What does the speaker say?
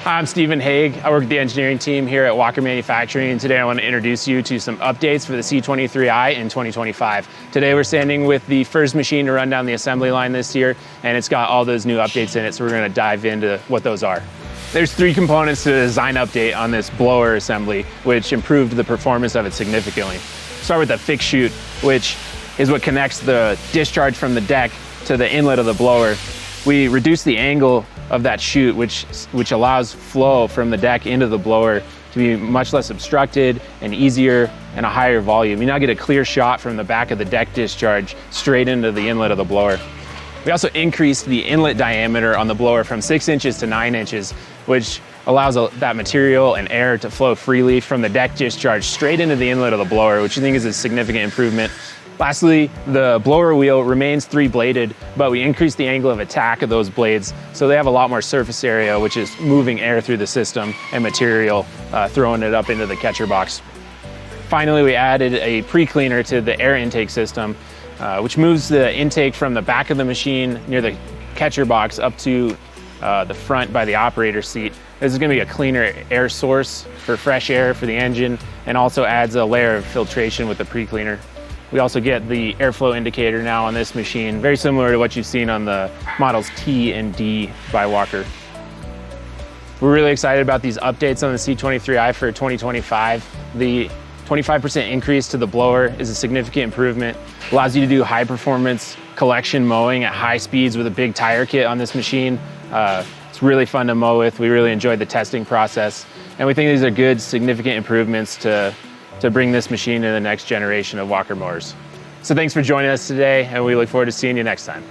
Hi, I'm Stephen Haig. I work with the engineering team here at Walker Manufacturing, and today I want to introduce you to some updates for the C23i in 2025. Today we're standing with the first machine to run down the assembly line this year, and it's got all those new updates in it, so we're going to dive into what those are. There's three components to the design update on this blower assembly, which improved the performance of it significantly. Start with the fixed chute, which is what connects the discharge from the deck to the inlet of the blower. We reduced the angle of that chute, which allows flow from the deck into the blower to be much less obstructed and easier and a higher volume. You now get a clear shot from the back of the deck discharge straight into the inlet of the blower. We also increased the inlet diameter on the blower from 6 inches to 9 inches, which allows that material and air to flow freely from the deck discharge straight into the inlet of the blower, which I think is a significant improvement. Lastly, the blower wheel remains 3-bladed, but we increased the angle of attack of those blades so they have a lot more surface area, which is moving air through the system and material, throwing it up into the catcher box. Finally, we added a pre-cleaner to the air intake system, which moves the intake from the back of the machine near the catcher box up to the front by the operator seat. This is going to be a cleaner air source for fresh air for the engine, and also adds a layer of filtration with the pre-cleaner. We also get the airflow indicator now on this machine, very similar to what you've seen on the models T and D by Walker. We're really excited about these updates on the C23i for 2025. The 25% increase to the blower is a significant improvement. Allows you to do high performance collection mowing at high speeds with a big tire kit on this machine. It's really fun to mow with. We really enjoyed the testing process, and we think these are good, significant improvements to bring this machine to the next generation of Walker mowers. So thanks for joining us today, and we look forward to seeing you next time.